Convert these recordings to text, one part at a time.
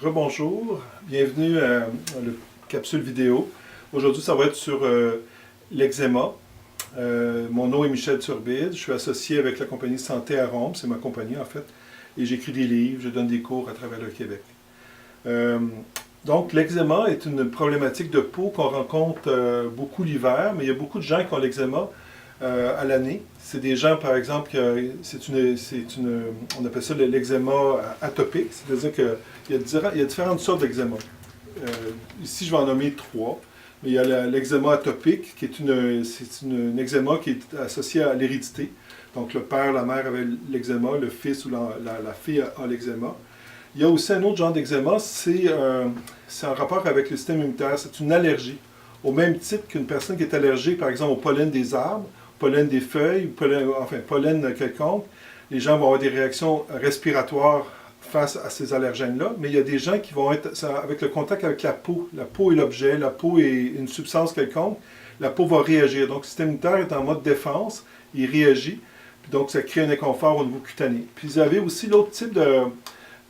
Rebonjour, bienvenue à la capsule vidéo. Aujourd'hui, ça va être sur l'eczéma. Mon nom est Michel Turbide, je suis associé avec la compagnie Santé à Rome, c'est ma compagnie en fait, et j'écris des livres, je donne des cours à travers le Québec. Donc, l'eczéma est une problématique de peau qu'on rencontre beaucoup l'hiver, mais il y a beaucoup de gens qui ont l'eczéma à l'année. C'est des gens, par exemple, on appelle ça l'eczéma atopique, c'est-à-dire qu'il y a différentes sortes d'eczéma. Ici, je vais en nommer trois. Mais il y a l'eczéma atopique, qui est une eczéma qui est associée à l'hérédité. Donc, le père, la mère avaient l'eczéma, le fils ou la fille a l'eczéma. Il y a aussi un autre genre d'eczéma, c'est en rapport avec le système immunitaire. C'est une allergie, au même titre qu'une personne qui est allergique, par exemple, au pollen des arbres, pollen des feuilles, pollen quelconque. Les gens vont avoir des réactions respiratoires face à ces allergènes-là, mais il y a des gens qui vont être, avec le contact avec la peau est l'objet, la peau est une substance quelconque, la peau va réagir. Donc, le système immunitaire est en mode défense, il réagit, puis donc ça crée un inconfort au niveau cutané. Puis vous avez aussi l'autre type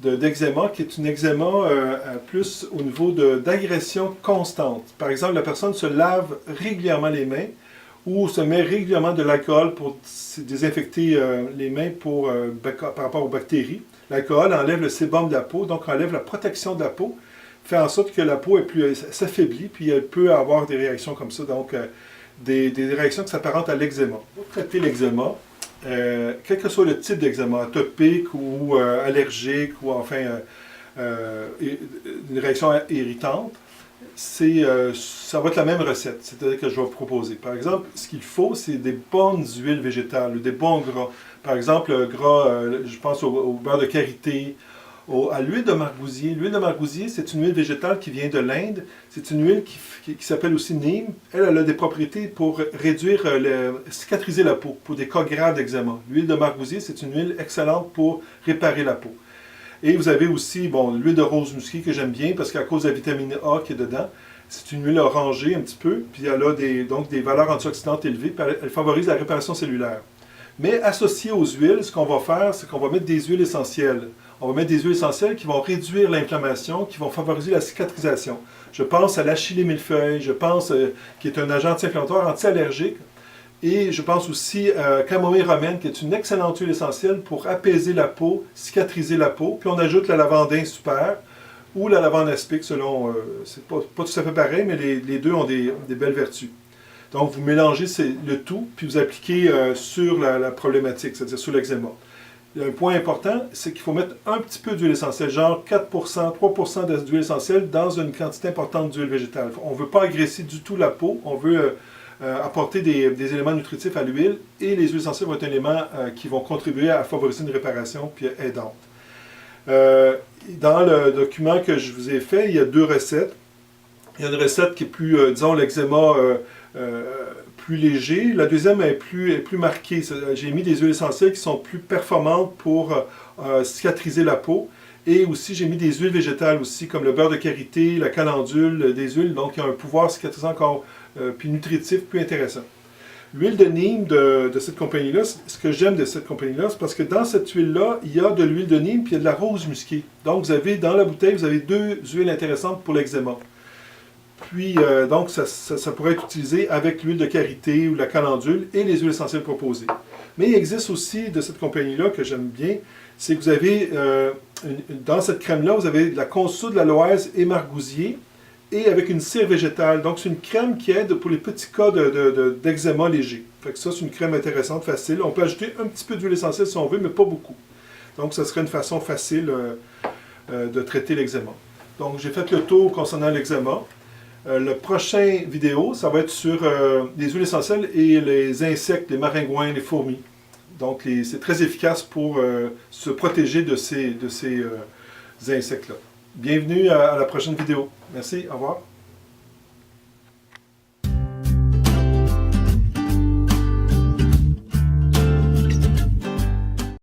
d'eczéma, qui est une eczéma plus au niveau d'agression constante. Par exemple, la personne se lave régulièrement les mains, ou se met régulièrement de l'alcool pour désinfecter les mains par rapport aux bactéries. L'alcool enlève le sébum de la peau, donc enlève la protection de la peau, fait en sorte que la peau s'affaiblit, puis elle peut avoir des réactions comme ça, donc des réactions qui s'apparentent à l'eczéma. Pour traiter l'eczéma, quel que soit le type d'eczéma, atopique ou allergique, ou enfin une réaction irritante, ça va être la même recette, c'est-à-dire que je vais vous proposer. Par exemple, ce qu'il faut, c'est des bonnes huiles végétales, ou des bons gras. Par exemple, le gras, je pense au beurre de karité, à l'huile de margousier. L'huile de margousier, c'est une huile végétale qui vient de l'Inde. C'est une huile qui s'appelle aussi neem. Elle a des propriétés pour réduire, cicatriser la peau, pour des cas graves d'eczéma. L'huile de margousier, c'est une huile excellente pour réparer la peau. Et vous avez aussi, l'huile de rose musquée que j'aime bien parce qu'à cause de la vitamine A qui est dedans, c'est une huile orangée un petit peu, puis elle a donc des valeurs antioxydantes élevées, puis elle favorise la réparation cellulaire. Mais associé aux huiles, ce qu'on va faire, c'est qu'on va mettre des huiles essentielles. On va mettre des huiles essentielles qui vont réduire l'inflammation, qui vont favoriser la cicatrisation. Je pense à l'achillée millefeuille, je pense qui est un agent anti-inflammatoire, anti-allergique. Et je pense aussi à camomille romaine, qui est une excellente huile essentielle pour apaiser la peau, cicatriser la peau. Puis on ajoute la lavandin super ou la lavande aspic, selon, c'est pas tout à fait pareil, mais les deux ont des belles vertus. Donc vous mélangez le tout, puis vous appliquez sur la problématique, c'est-à-dire sur l'eczéma. Un point important, c'est qu'il faut mettre un petit peu d'huile essentielle, genre 4%, 3% d'huile essentielle dans une quantité importante d'huile végétale. On ne veut pas agresser du tout la peau, on veut apporter des éléments nutritifs à l'huile, et les huiles essentielles vont être un élément qui vont contribuer à favoriser une réparation puis aidante. Dans le document que je vous ai fait, il y a deux recettes. Il y a une recette qui est plus, disons, l'eczéma plus léger. La deuxième est plus marquée. J'ai mis des huiles essentielles qui sont plus performantes pour cicatriser la peau. Et aussi, j'ai mis des huiles végétales aussi, comme le beurre de karité, la calendule, des huiles donc qui ont un pouvoir cicatrisant encore puis nutritif, plus intéressant. L'huile de Nîmes de cette compagnie-là, ce que j'aime de cette compagnie-là, c'est parce que dans cette huile-là, il y a de l'huile de Nîmes puis il y a de la rose musquée. Donc, dans la bouteille, vous avez deux huiles intéressantes pour l'eczéma. Puis, donc, ça pourrait être utilisé avec l'huile de karité ou la calendule et les huiles essentielles proposées. Mais il existe aussi de cette compagnie-là, que j'aime bien, c'est que vous avez, dans cette crème-là, vous avez de la consoude, de l'aloès et margousier, et avec une cire végétale. Donc, c'est une crème qui aide pour les petits cas d'eczéma léger. Fait que ça, c'est une crème intéressante, facile. On peut ajouter un petit peu d'huile essentielle si on veut, mais pas beaucoup. Donc, ça serait une façon facile de traiter l'eczéma. Donc, j'ai fait le tour concernant l'eczéma. Le prochain vidéo, ça va être sur les huiles essentielles et les insectes, les maringouins, les fourmis. Donc, c'est très efficace pour se protéger de ces insectes-là. Bienvenue à la prochaine vidéo. Merci, au revoir.